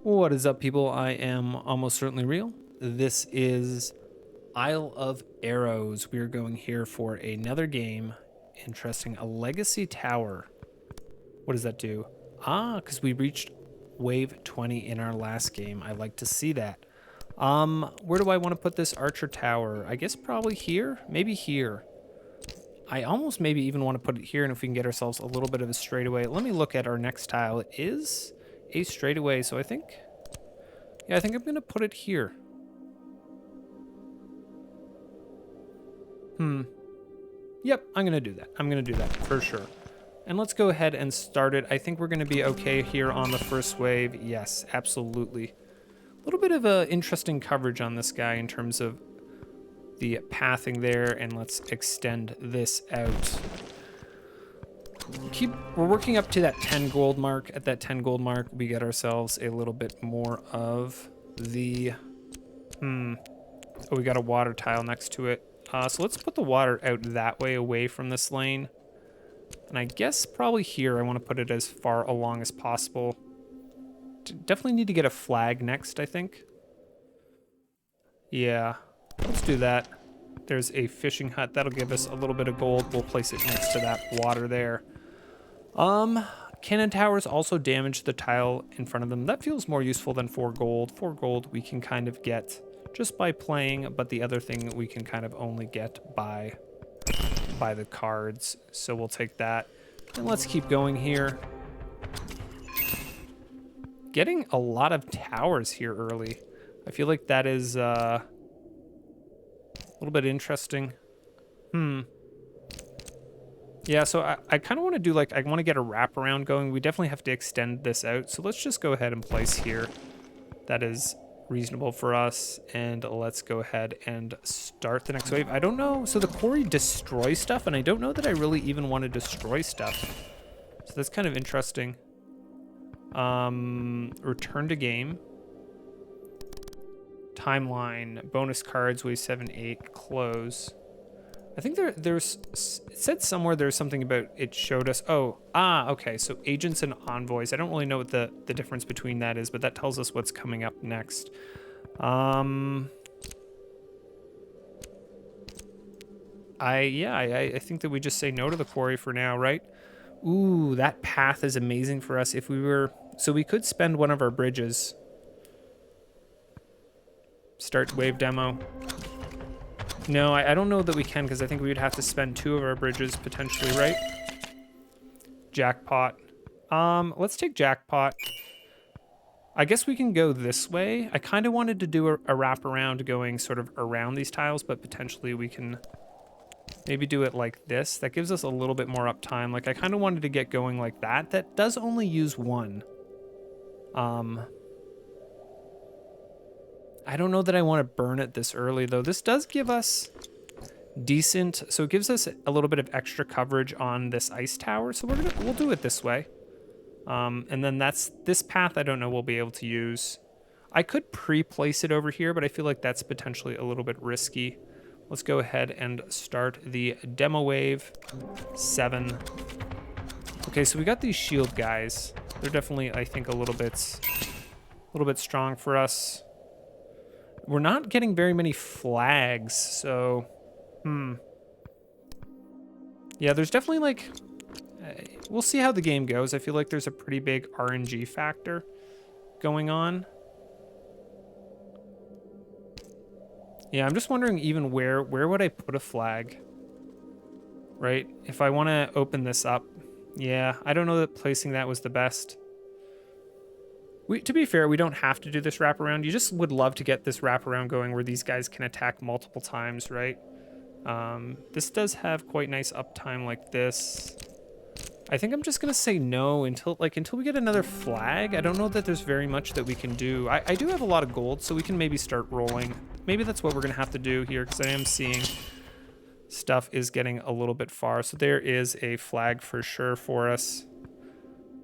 What is up, people? I am almost certainly real. This is Isle of Arrows. We are going here for another game. Interesting. A legacy tower. What does that do? Because we reached wave 20 in our last game. I like to see that. Where do I want to put this archer tower? I guess probably here? Maybe here. I almost maybe even want to put it here, and if we can get ourselves a little bit of a straightaway. Let me look at our next tile. It is a straightaway, so I think... Yeah, I think I'm going to put it here. Yep, I'm going to do that. I'm going to do that for sure. And let's go ahead and start it. I think we're going to be okay here on the first wave. Yes, absolutely. A little bit of a interesting coverage on this guy in terms of the pathing there. And let's extend this out. We're working up to that 10 gold mark. At that 10 gold mark, we get ourselves a little bit more of the... Oh, we got a water tile next to it. So let's put the water out that way, away from this lane. And I guess probably here I want to put it as far along as possible. Definitely need to get a flag next, I think. Yeah, let's do that. There's a fishing hut. That'll give us a little bit of gold. We'll place it next to that water there. Cannon towers also damage the tile in front of them. That feels more useful than 4 gold. 4 gold we can kind of get just by playing, but the other thing we can kind of only get by the cards. So we'll take that. And let's keep going here. Getting a lot of towers here early. I feel like that is a little bit interesting. Yeah, so I kind of want to do I want to get a wraparound going. We definitely have to extend this out. So let's just go ahead and place here. That is reasonable for us. And let's go ahead and start the next wave. I don't know. So the quarry destroys stuff, and I don't know that I really even want to destroy stuff. So that's kind of interesting. Return to game. Timeline. Bonus cards, wave 7, 8, close. I think there's, it said somewhere there's something about it showed us, okay, so agents and envoys. I don't really know what the difference between that is, but that tells us what's coming up next. I think that we just say no to the quarry for now, right? Ooh, that path is amazing for us if we were, so we could spend one of our bridges. Start wave demo. No, I don't know that we can, because I think we would have to spend 2 of our bridges potentially, right? Jackpot. Let's take jackpot. I guess we can go this way. I kind of wanted to do a wraparound going sort of around these tiles, but potentially we can maybe do it like this. That gives us a little bit more uptime. Like, I kind of wanted to get going like that. That does only use 1. I don't know that I want to burn it this early, though. This does give us decent, so it gives us a little bit of extra coverage on this ice tower. So we'll do it this way. And then this path I don't know we'll be able to use. I could pre-place it over here, but I feel like that's potentially a little bit risky. Let's go ahead and start the demo wave 7. Okay, so we got these shield guys. They're definitely, I think, a little bit strong for us. We're not getting very many flags, so... Yeah, there's definitely, we'll see how the game goes. I feel like there's a pretty big RNG factor going on. Yeah, I'm just wondering even where would I put a flag? Right? If I want to open this up. Yeah, I don't know that placing that was the best. To be fair, we don't have to do this wraparound. You just would love to get this wraparound going where these guys can attack multiple times, right? This does have quite nice uptime like this. I think I'm just going to say no until we get another flag. I don't know that there's very much that we can do. I do have a lot of gold, so we can maybe start rolling. Maybe that's what we're going to have to do here, because I am seeing stuff is getting a little bit far. So there is a flag for sure for us.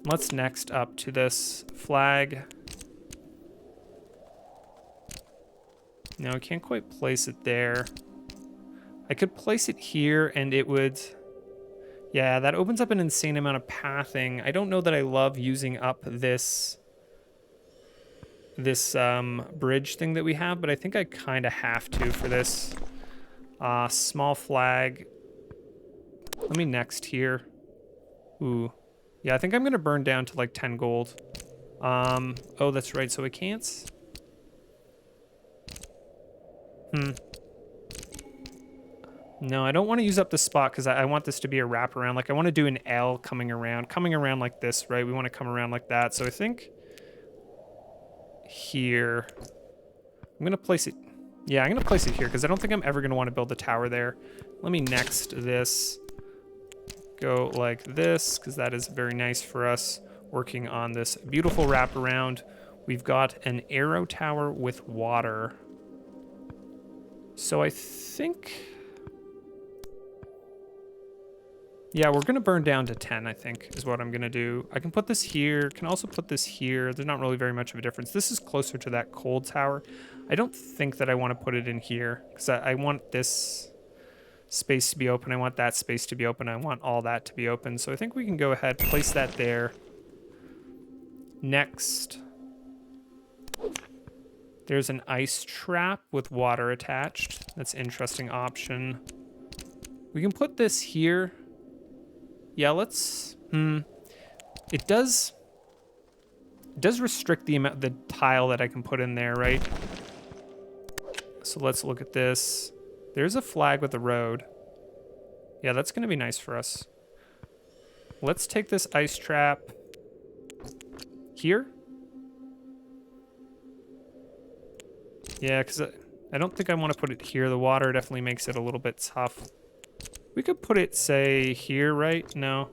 Let's next up to this flag. No, I can't quite place it there. I could place it here and it would... Yeah, that opens up an insane amount of pathing. I don't know that I love using up this this bridge thing that we have, but I think I kind of have to for this. Small flag. Let me next here. Ooh. Yeah, I think I'm going to burn down to like 10 gold. Oh, that's right. So I can't. No, I don't want to use up the spot because I want this to be a wraparound. Like I want to do an L coming around like this, right? We want to come around like that. So I think here, I'm going to place it. Yeah, I'm going to place it here because I don't think I'm ever going to want to build a tower there. Let me next this. Go like this because that is very nice for us working on this beautiful wraparound. We've got an arrow tower with water. So I think... yeah, we're going to burn down to 10, I think, is what I'm going to do. I can put this here. Can also put this here. There's not really very much of a difference. This is closer to that cold tower. I don't think that I want to put it in here because I want this space to be open. I want that space to be open. I want all that to be open. So I think we can go ahead, place that there. Next, there's an ice trap with water attached. That's an interesting option. We can put this here. Yeah, let's... It does restrict the amount, the tile that I can put in there, right? So let's look at this. There's a flag with a road. Yeah, that's going to be nice for us. Let's take this ice trap here. Yeah, because I don't think I want to put it here. The water definitely makes it a little bit tough. We could put it, say, here, right? No.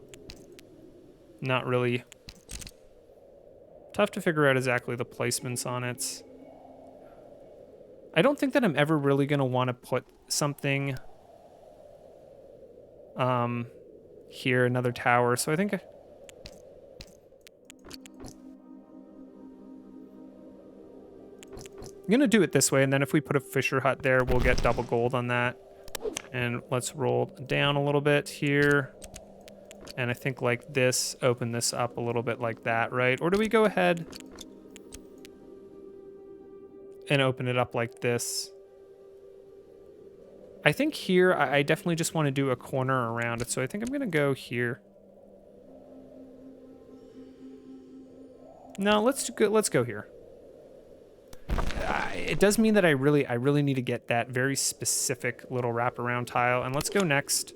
Not really. Tough to figure out exactly the placements on it. I don't think that I'm ever really going to want to put something here, another tower. So I think I'm going to do it this way, and then if we put a fisher hut there, we'll get double gold on that. And let's roll down a little bit here. And I think like this, open this up a little bit like that, right? Or do we go ahead and open it up like this? I think here, I definitely just want to do a corner around it. So I think I'm going to go here. No, let's go here. It does mean that I really need to get that very specific little wraparound tile. And let's go next.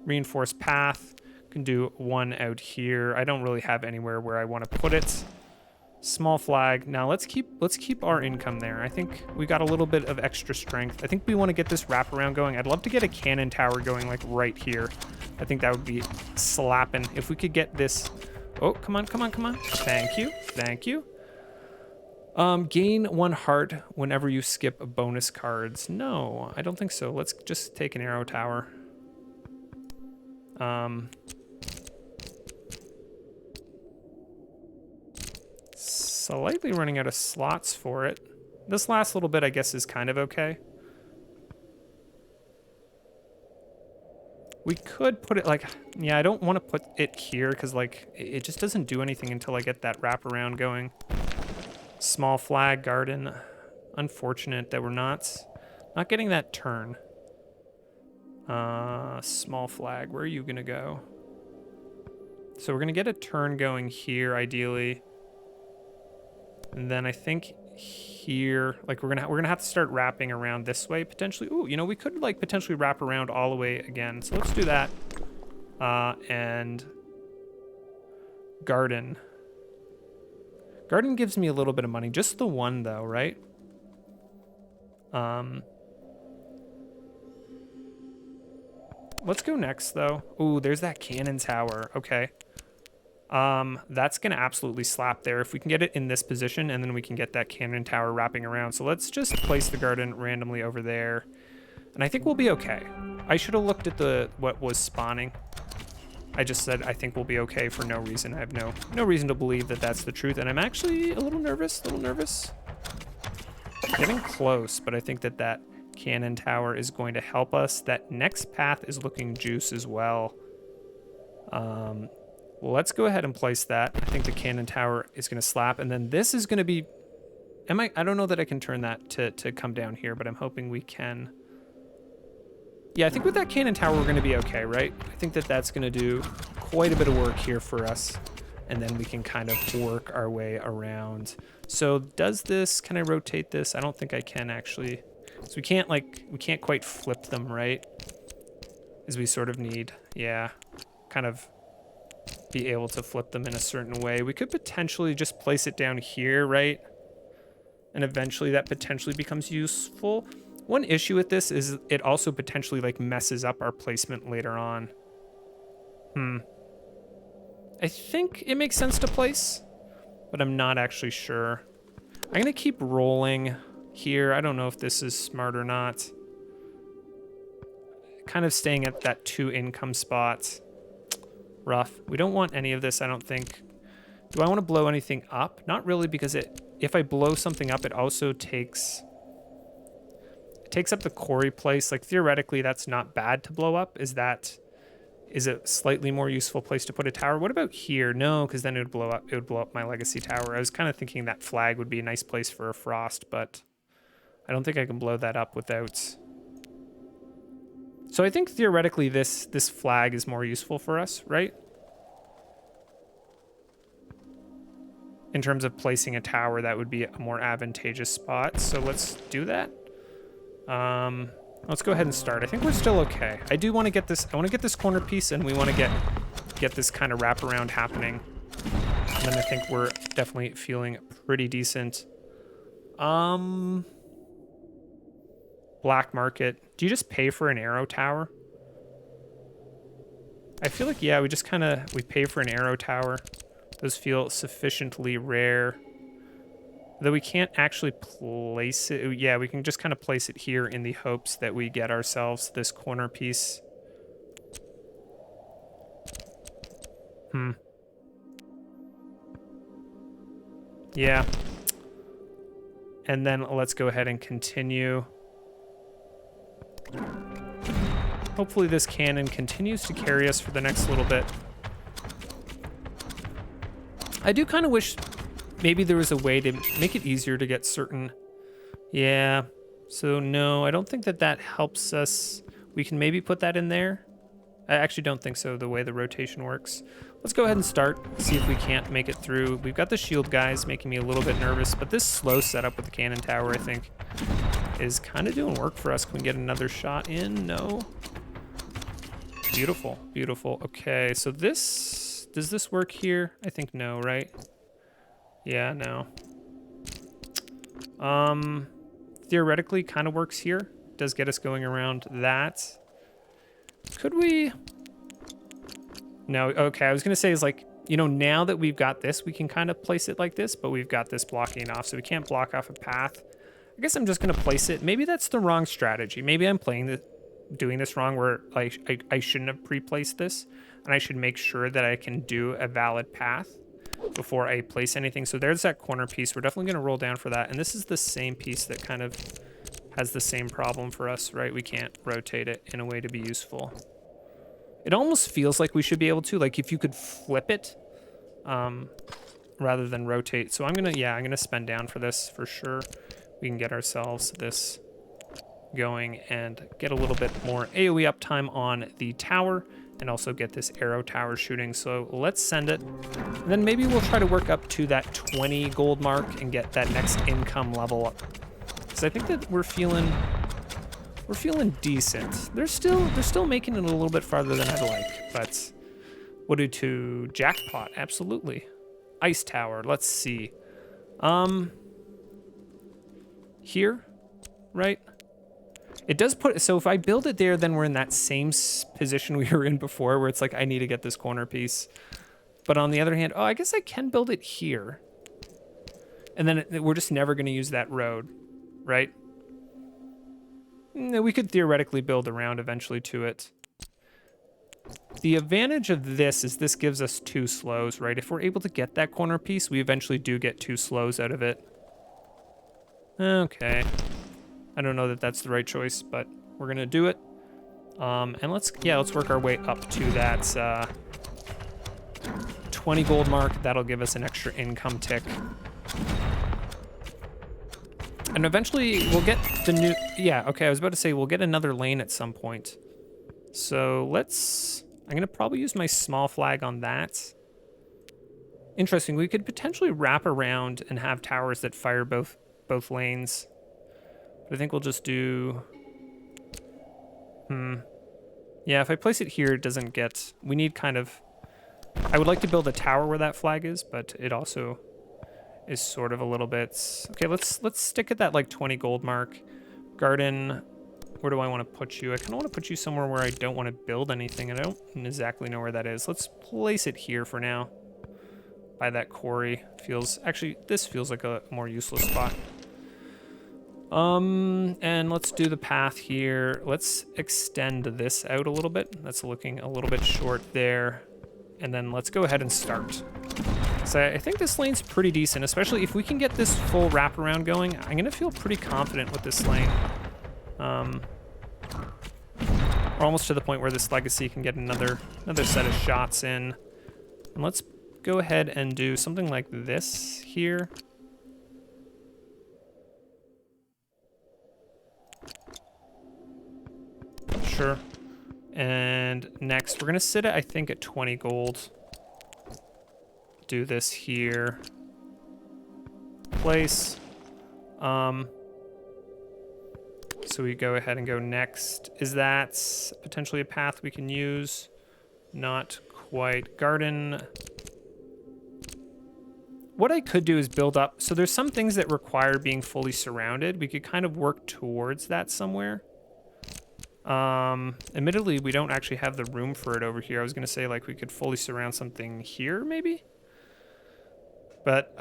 Reinforced path. Can do one out here. I don't really have anywhere where I want to put it. Small flag. Now let's keep our income there. I think we got a little bit of extra strength. I think we want to get this wraparound going. I'd love to get a cannon tower going like right here. I think that would be slapping. If we could get this. Oh, come on. Thank you. Gain 1 heart whenever you skip bonus cards. No, I don't think so. Let's just take an arrow tower. Slightly running out of slots for it. This last little bit, I guess, is kind of okay. We could put it like, yeah, I don't want to put it here because like it just doesn't do anything until I get that wraparound going. Small flag garden. Unfortunate that we're not getting that turn. Small flag, where are you gonna go? So we're gonna get a turn going here, ideally. And then I think here, like we're gonna have to start wrapping around this way potentially. Ooh, you know, we could like potentially wrap around all the way again. So let's do that. And garden. Garden gives me a little bit of money, just the one though, right? Let's go next though. Ooh, there's that cannon tower. Okay. That's gonna absolutely slap there. If we can get it in this position, and then we can get that cannon tower wrapping around. So let's just place the garden randomly over there. And I think we'll be okay. I should have looked at what was spawning. I just said I think we'll be okay for no reason. I have no reason to believe that that's the truth. And I'm actually a little nervous, Getting close, but I think that cannon tower is going to help us. That next path is looking juice as well. Let's go ahead and place that. I think the cannon tower is going to slap, and then this is going to be... I don't know that I can turn that to come down here, but I'm hoping we can. Yeah, I think with that cannon tower, we're going to be okay, right? I think that that's going to do quite a bit of work here for us, and then we can kind of work our way around. So does this, can I rotate this? I don't think I can actually. So we can't quite flip them, right? As we sort of need, yeah, kind of be able to flip them in a certain way. We could potentially just place it down here, right? And eventually that potentially becomes useful. One issue with this is it also potentially like messes up our placement later on. I think it makes sense to place, but I'm not actually sure. I'm gonna keep rolling here. I don't know if this is smart or not. Kind of staying at that 2 income spot. Rough. We don't want any of this, I don't think. Do I want to blow anything up? Not really, because if I blow something up, it also takes up the quarry place. Like theoretically, that's not bad to blow up. Is a slightly more useful place to put a tower? What about here? No, because then it would blow up. It would blow up my legacy tower. I was kind of thinking that flag would be a nice place for a frost, but I don't think I can blow that up without. So I think theoretically this flag is more useful for us, right? In terms of placing a tower, that would be a more advantageous spot. So let's do that. Let's go ahead and start. I think we're still okay. I do want to get this. I want to get this corner piece, and we want to get this kind of wraparound happening. And then I think we're definitely feeling pretty decent. Black market. Do you just pay for an arrow tower? I feel like, yeah, we pay for an arrow tower. Those feel sufficiently rare. Though we can't actually place it. Yeah, we can just kind of place it here in the hopes that we get ourselves this corner piece. Yeah. And then let's go ahead and continue. Hopefully this cannon continues to carry us for the next little bit. I do kind of wish maybe there was a way to make it easier to get certain. Yeah. So no, I don't think that helps us. We can maybe put that in there. I actually don't think so, the way the rotation works. Let's go ahead and start, see if we can't make it through. We've got the shield guys making me a little bit nervous, but this slow setup with the cannon tower, I think, is kind of doing work for us. Can we get another shot in? No. Beautiful, beautiful. Okay, so does this work here? I think no, right? Yeah, no. Theoretically kind of works here. Does get us going around that. Could we? No, okay, I was gonna say is like, you know, now that we've got this, we can kind of place it like this, but we've got this blocking off, so we can't block off a path. I guess I'm just gonna place it. Maybe that's the wrong strategy. Maybe I'm doing this wrong, where I shouldn't have pre-placed this, and I should make sure that I can do a valid path before I place anything. So there's that corner piece. We're definitely gonna roll down for that, and this is the same piece that kind of has the same problem for us, right? We can't rotate it in a way to be useful. It almost feels like we should be able to, like if you could flip it rather than rotate. So I'm gonna spend down for this for sure. We can get ourselves this going and get a little bit more AoE uptime on the tower and also get this arrow tower shooting. So let's send it. And then maybe we'll try to work up to that 20 gold mark and get that next income level up. Because I think that we're feeling decent. They're still making it a little bit farther than I'd like, but we'll do to jackpot, absolutely. Ice tower, let's see. Here, right? It does put, so if I build it there, then we're in that same position we were in before, where it's like, I need to get this corner piece. But on the other hand, oh, I guess I can build it here. And then we're just never gonna use that road, right? We could theoretically build around eventually to it. The advantage of this is this gives us 2 slows, right? If we're able to get that corner piece, we eventually do get 2 slows out of it. Okay. I don't know that that's the right choice, but we're gonna do it. And let's work our way up to that 20 gold mark. That'll give us an extra income tick. And eventually we'll get the new, yeah, okay, I was about to say we'll get another lane at some point. So I'm gonna probably use my small flag on that. Interesting, we could potentially wrap around and have towers that fire both lanes. But I think we'll just do, yeah, if I place it here, it doesn't get, we need kind of, I would like to build a tower where that flag is, but it also is sort of a little bit, okay, let's stick at that like 20 gold mark. Garden, where do I want to put you? I kind of want to put you somewhere where I don't want to build anything, and I don't exactly know where that is. Let's place it here for now. By that quarry. Actually, this feels like a more useless spot. And let's do the path here. Let's extend this out a little bit. That's looking a little bit short there. And then let's go ahead and start. So I think this lane's pretty decent, especially if we can get this full wraparound going. I'm gonna feel pretty confident with this lane. We're almost to the point where this legacy can get another set of shots in. And let's go ahead and do something like this here. Sure. And next, we're gonna sit at, I think, at 20 gold. Do this here. Place. So we go ahead and go next. Is that potentially a path we can use? Not quite. Garden. What I could do is build up. So there's some things that require being fully surrounded. We could kind of work towards that somewhere. Admittedly, we don't actually have the room for it over here. I was going to say like we could fully surround something here maybe. But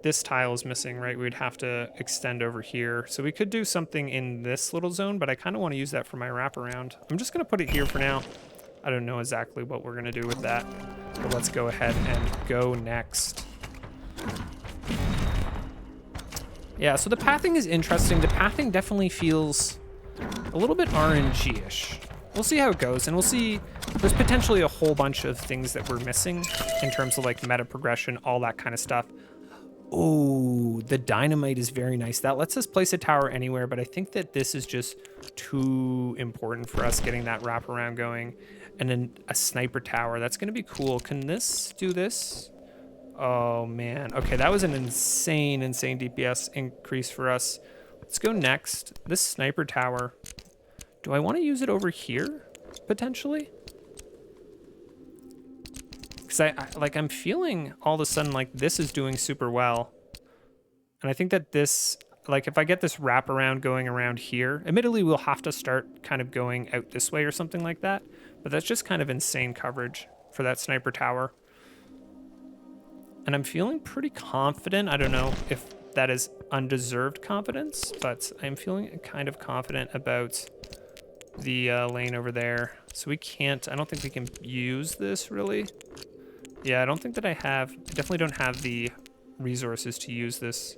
this tile is missing, right? We'd have to extend over here. So we could do something in this little zone, but I kind of want to use that for my wraparound. I'm just going to put it here for now. I don't know exactly what we're going to do with that. But let's go ahead and go next. Yeah, so the pathing is interesting. The pathing definitely feels a little bit RNG-ish. We'll see how it goes, and we'll see. There's potentially a whole bunch of things that we're missing in terms of like meta progression, all that kind of stuff. Oh, the dynamite is very nice. That lets us place a tower anywhere, but I think that this is just too important for us getting that wraparound going. And then a sniper tower, that's gonna be cool. Can this do this? Oh man, okay, that was an insane DPS increase for us. Let's go next. This sniper tower, do I want to use it over here, potentially? Because I'm feeling all of a sudden like this is doing super well. And I think that this, like if I get this wraparound going around here, admittedly we'll have to start kind of going out this way or something like that. But that's just kind of insane coverage for that sniper tower. And I'm feeling pretty confident. I don't know if that is undeserved confidence, but I'm feeling kind of confident about the lane over there. So we can't, I don't think we can use this really. Yeah, I don't think that I definitely don't have the resources to use this.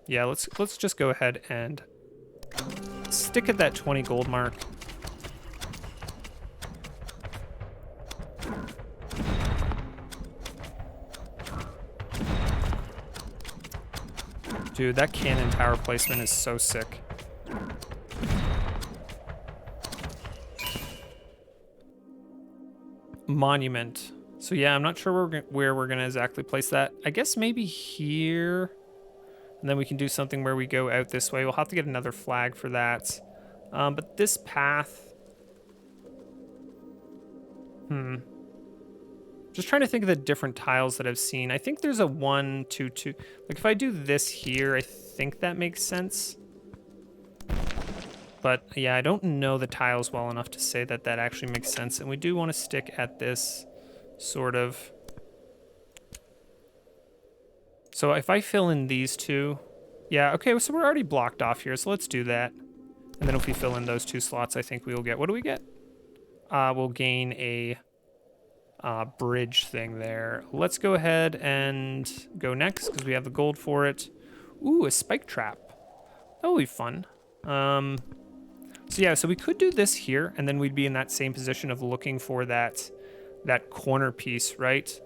Yeah, let's just go ahead and stick at that 20 gold mark. Dude, that cannon tower placement is so sick. Monument. So yeah, I'm not sure where we're gonna exactly place that. I guess maybe here. And then we can do something where we go out this way. We'll have to get another flag for that. But this path... Just trying to think of the different tiles that I've seen. I think there's a 1, 2, 2. Like if I do this here, I think that makes sense. But yeah, I don't know the tiles well enough to say that that actually makes sense. And we do want to stick at this sort of. So if I fill in these two, yeah, okay, so we're already blocked off here. So let's do that. And then if we fill in those 2 slots, I think we will get, what do we get? We'll gain a bridge thing there. Let's go ahead and go next because we have the gold for it. Ooh, a spike trap. That'll be fun. So yeah, so we could do this here, and then we'd be in that same position of looking for that corner piece, right?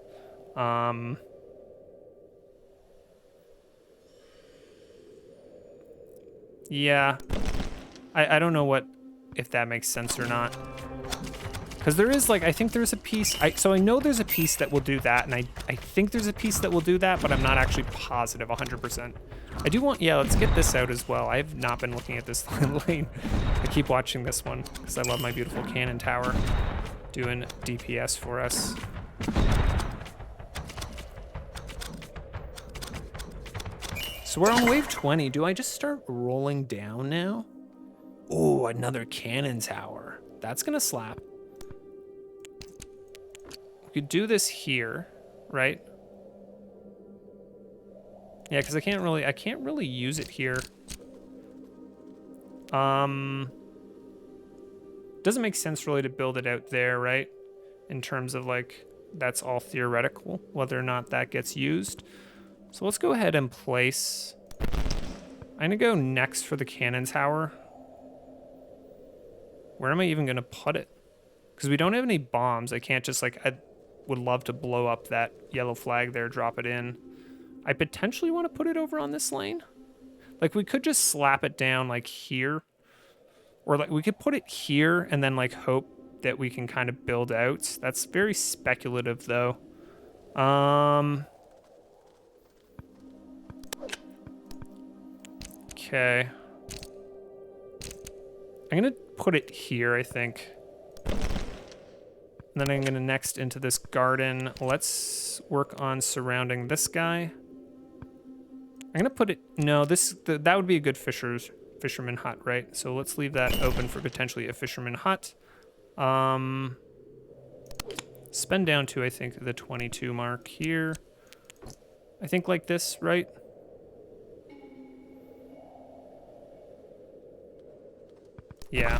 Yeah, I don't know if that makes sense or not. Because there is, like, I think there's a piece, so I know there's a piece that will do that, and I think there's a piece that will do that, but I'm not actually positive 100%. I do want, yeah, let's get this out as well. I have not been looking at this lane. I keep watching this one, because I love my beautiful cannon tower doing DPS for us. So we're on wave 20. Do I just start rolling down now? Oh, another cannon tower. That's gonna slap. We could do this here, right? Yeah, because I can't really use it here. Doesn't make sense really to build it out there, right? In terms of like, that's all theoretical, whether or not that gets used. So let's go ahead and place, I'm gonna go next for the cannon tower. Where am I even gonna put it? Because we don't have any bombs. I can't just like, I would love to blow up that yellow flag there, drop it in. I potentially want to put it over on this lane. Like we could just slap it down like here. Or like we could put it here and then like hope that we can kind of build out. That's very speculative though. Okay. I'm gonna put it here, I think. And then I'm gonna next into this garden. Let's work on surrounding this guy. I'm gonna put it, no, that would be a good fisherman hut, right? So let's leave that open for potentially a fisherman hut. Spend down to, I think, the 22 mark here. I think like this, right? Yeah.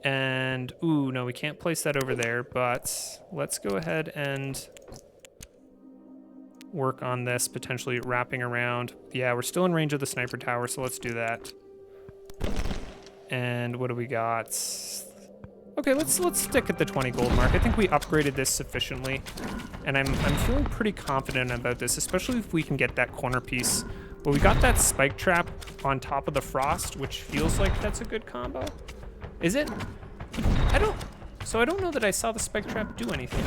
And, ooh, no, we can't place that over there, but let's go ahead and work on this, potentially wrapping around. Yeah, we're still in range of the sniper tower, so let's do that. And what do we got? Okay, let's stick at the 20 gold mark. I think we upgraded this sufficiently, and I'm feeling pretty confident about this, especially if we can get that corner piece. Well, we got that spike trap on top of the frost, which feels like that's a good combo. Is it? I don't know that I saw the spike trap do anything.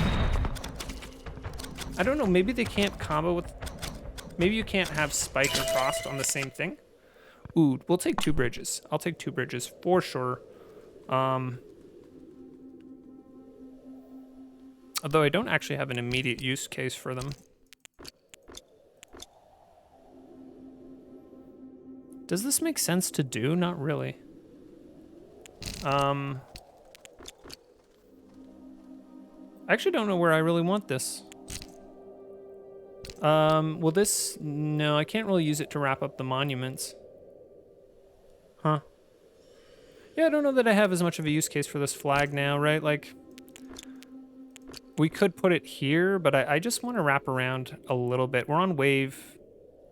I don't know, maybe they can't combo with, maybe you can't have spike and frost on the same thing. Ooh, we'll take 2 bridges. I'll take 2 bridges for sure. Although I don't actually have an immediate use case for them. Does this make sense to do? Not really. I actually don't know where I really want this. Well this, no, I can't really use it to wrap up the monuments. Huh. Yeah, I don't know that I have as much of a use case for this flag now, right? Like, we could put it here, but I just want to wrap around a little bit. We're on wave,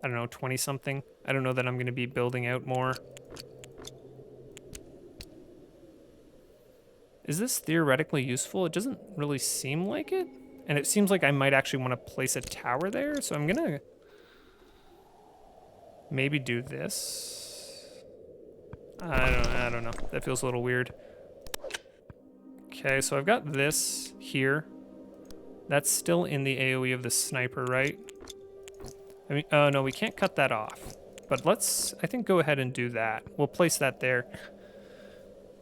I don't know, 20 something. I don't know that I'm going to be building out more. Is this theoretically useful? It doesn't really seem like it. And it seems like I might actually want to place a tower there, so I'm gonna maybe do this. I don't know. That feels a little weird. Okay, so I've got this here. That's still in the AoE of the sniper, right? I mean, oh no, we can't cut that off. But let's, I think, go ahead and do that. We'll place that there.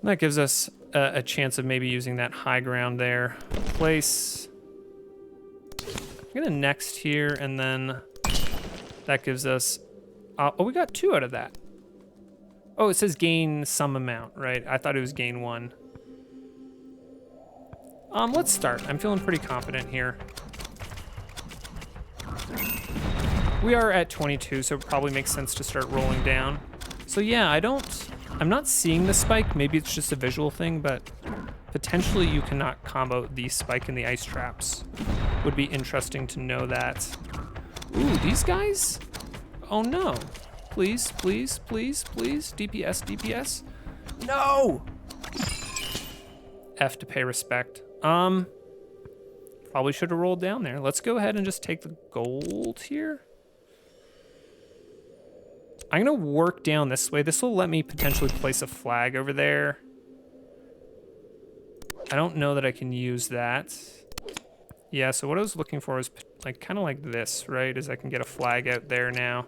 That gives us a chance of maybe using that high ground there. Place. I'm gonna next here, and then that gives us, oh, we got 2 out of that. Oh, it says gain some amount, right? I thought it was gain 1. Let's start. I'm feeling pretty confident here. We are at 22, so it probably makes sense to start rolling down. So yeah, I'm not seeing the spike. Maybe it's just a visual thing, but potentially you cannot combo the spike and the ice traps. Would be interesting to know that. Ooh, these guys? Oh no. please, please, please, please. DPS, DPS. No! F to pay respect. Probably should have rolled down there. Let's go ahead and just take the gold here. I'm gonna work down this way. This will let me potentially place a flag over there. I don't know that I can use that. Yeah, so what I was looking for is like kind of like this, right? Is I can get a flag out there now.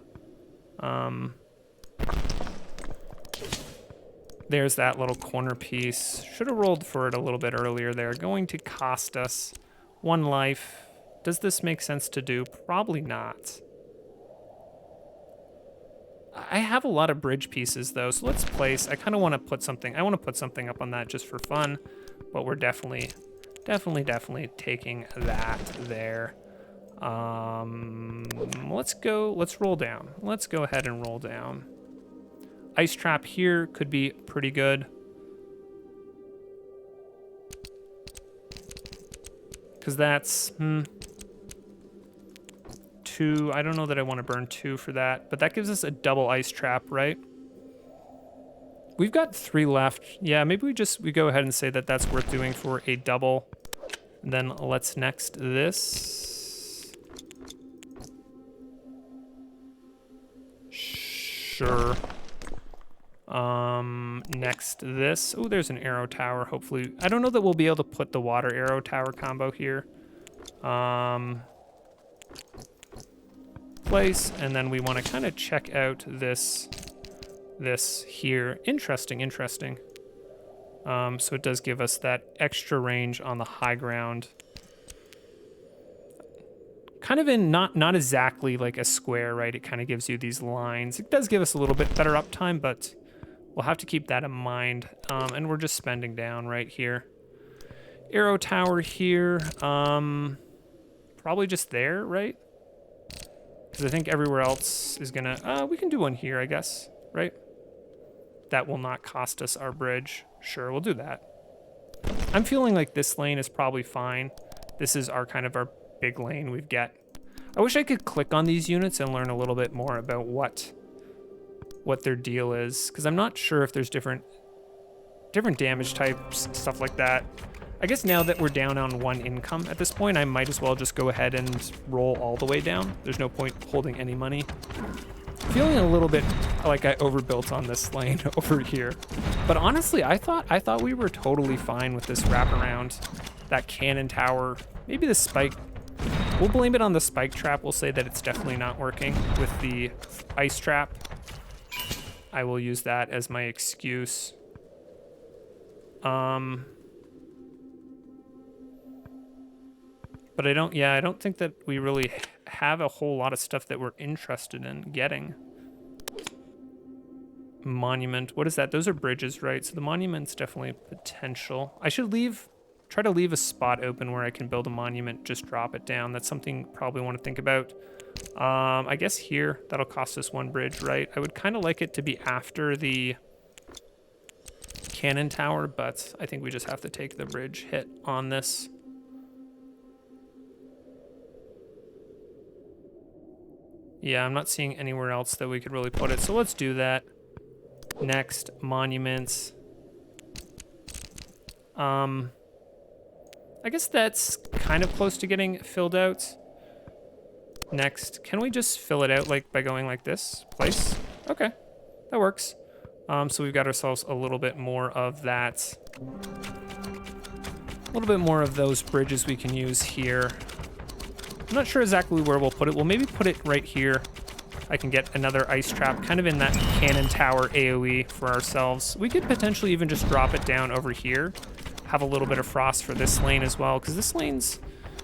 There's that little corner piece. Should have rolled for it a little bit earlier there. Going to cost us 1 life. Does this make sense to do? Probably not. I have a lot of bridge pieces though, so let's place. I kind of want to put something. I want to put something up on that just for fun, but we're definitely taking that there. Let's roll down. Let's go ahead and roll down. Ice trap here could be pretty good. Because that's 2. I don't know that I want to burn 2 for that, but that gives us a double ice trap, right? We've got 3 left. Yeah, maybe we go ahead and say that that's worth doing for a double. And then let's next this. Sure. Next this. Oh, there's an arrow tower. Hopefully, I don't know that we'll be able to put the water arrow tower combo here. Place, and then we want to kind of check out this here. Interesting. So it does give us that extra range on the high ground. Kind of in not exactly like a square, right? It kind of gives you these lines. It does give us a little bit better uptime, but we'll have to keep that in mind. And we're just spending down right here. Arrow tower here. Probably just there, right? Because I think everywhere else is gonna... we can do one here, I guess, right? That will not cost us our bridge. Sure, we'll do that. I'm feeling like this lane is probably fine. This is our kind of our big lane we've got. I wish I could click on these units and learn a little bit more about what their deal is, because I'm not sure if there's different damage types, stuff like that. I guess now that we're down on 1 income at this point, I might as well just go ahead and roll all the way down. There's no point holding any money. Feeling a little bit like I overbuilt on this lane over here. But honestly, I thought we were totally fine with this wraparound. That cannon tower, maybe the spike. We'll blame it on the spike trap. We'll say that it's definitely not working with the ice trap. I will use that as my excuse. But I don't think that we really have a whole lot of stuff that we're interested in getting. Monument, what is that? Those are bridges, right? So the monument's definitely potential. I should try to leave a spot open where I can build a monument, just drop it down. That's something probably want to think about. I guess here, that'll cost us 1 bridge, right? I would kind of like it to be after the cannon tower, but I think we just have to take the bridge hit on this. Yeah, I'm not seeing anywhere else that we could really put it, so let's do that. Next, monuments. I guess that's kind of close to getting filled out. Next, can we just fill it out like by going like this? Place? Okay, that works. So we've got ourselves a little bit more of that. A little bit more of those bridges we can use here. I'm not sure exactly where we'll put it. We'll maybe put it right here. I can get another ice trap kind of in that cannon tower AoE for ourselves. We could potentially even just drop it down over here. Have a little bit of frost for this lane as well, because this lane's,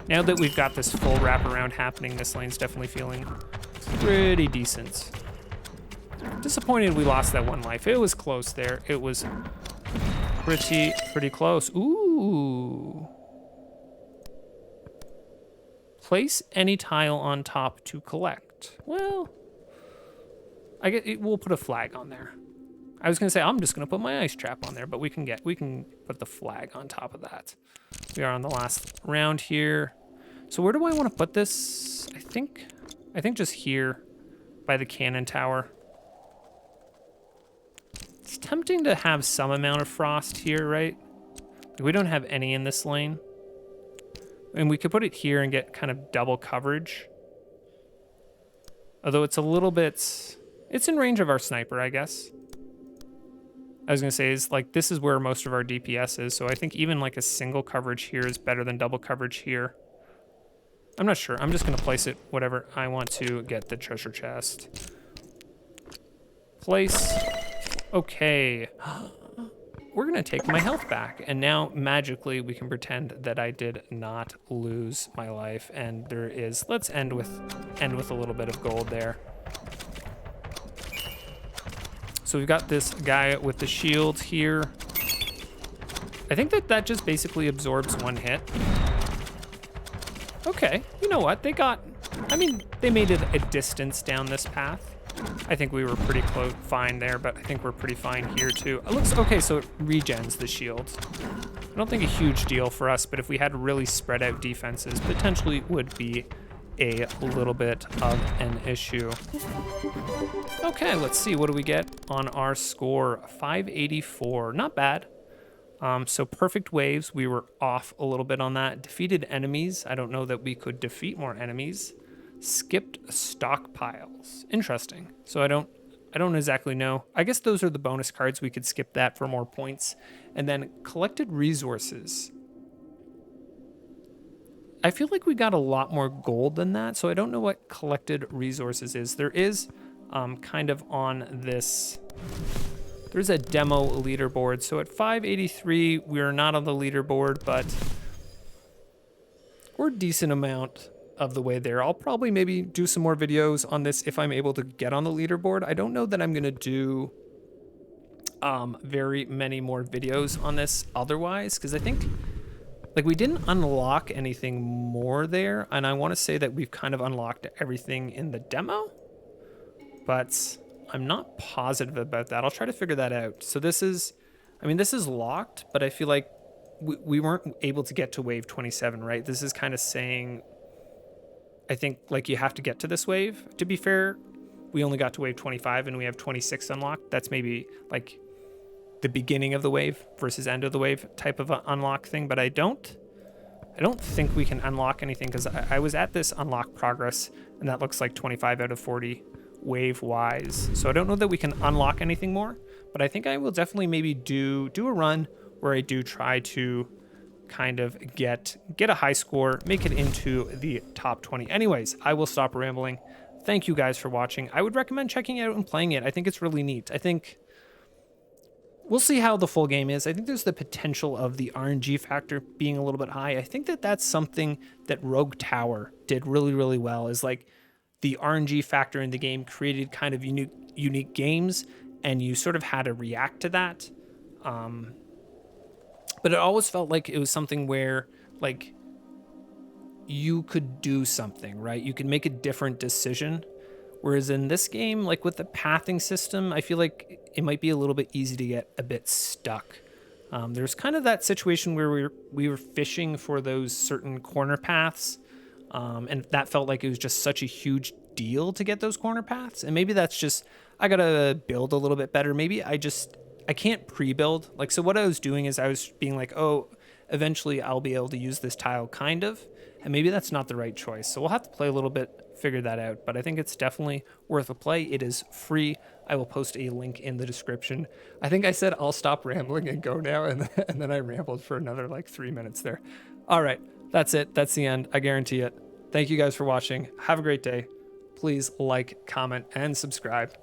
now that we've got this full wraparound happening, this lane's definitely feeling pretty decent. Disappointed we lost that 1 life. It was close there. It was pretty close. Ooh. Place any tile on top to collect. Well, I get we'll put a flag on there. I was gonna say I'm just gonna put my ice trap on there, but we can put the flag on top of that. We are on the last round here. So where do I want to put this? I think just here by the cannon tower. It's tempting to have some amount of frost here, right? We don't have any in this lane. And we could put it here and get kind of double coverage. Although it's a little bit... It's in range of our sniper, I guess. I was going to say, is like, this is where most of our DPS is, so I think even like a single coverage here is better than double coverage here. I'm not sure. I'm just going to place it whatever I want to get the treasure chest. Place. Okay. We're going to take my health back, and now magically we can pretend that I did not lose my life, and there is... Let's end with a little bit of gold there. So we've got this guy with the shield here. I think that just basically absorbs one hit. Okay, you know what? They made it a distance down this path. I think we were pretty close, fine there, but I think we're pretty fine here too. It looks, okay, so it regens the shield. I don't think a huge deal for us, but if we had really spread out defenses, potentially would be a little bit of an issue. Okay, let's see, what do we get on our score? 584, not bad. So perfect waves, we were off a little bit on that. Defeated enemies, I don't know that we could defeat more enemies. Skipped stockpiles, interesting. So I don't exactly know. I guess those are the bonus cards, we could skip that for more points. And then collected resources. I feel like we got a lot more gold than that, so I don't know what collected resources is. There is kind of on this, there's a demo leaderboard. So at 583, we're not on the leaderboard, but we're a decent amount of the way there. I'll probably maybe do some more videos on this if I'm able to get on the leaderboard. I don't know that I'm gonna do very many more videos on this otherwise, because I think like we didn't unlock anything more there, and I want to say that we've kind of unlocked everything in the demo, but I'm not positive about that. I'll try to figure that out. So this is, I mean, this is locked, but I feel like we weren't able to get to wave 27, right? This is kind of saying, I think like you have to get to this wave. To be fair, we only got to wave 25 and we have 26 unlocked. That's maybe like the beginning of the wave versus end of the wave type of unlock thing, but I don't think we can unlock anything, because I was at this unlock progress and that looks like 25 out of 40 wave wise. So I don't know that we can unlock anything more, but I think I will definitely maybe do a run where I do try to kind of get a high score, make it into the top 20. Anyways, I will stop rambling. Thank you guys for watching. I would recommend checking it out and playing it. I think it's really neat. I think we'll see how the full game is. I think there's the potential of the RNG factor being a little bit high. I think that that's something that Rogue Tower did really, really well, is like the RNG factor in the game created kind of unique games, and you sort of had to react to that. But it always felt like it was something where like you could do something, right? You could make a different decision. Whereas in this game, like with the pathing system, I feel like it might be a little bit easy to get a bit stuck. There's kind of that situation where we were fishing for those certain corner paths, and that felt like it was just such a huge deal to get those corner paths. And maybe that's just, I gotta build a little bit better. Maybe I can't pre-build. Like, so what I was doing is I was being like, oh, eventually I'll be able to use this tile kind of, and maybe that's not the right choice. So we'll have to play a little bit, figure that out, but I think it's definitely worth a play. It is free. I will post a link in the description. I think I said I'll stop rambling and go now, and then I rambled for another like 3 minutes there. All right, that's it. That's the end. I guarantee it. Thank you guys for watching. Have a great day. Please like, comment, and subscribe.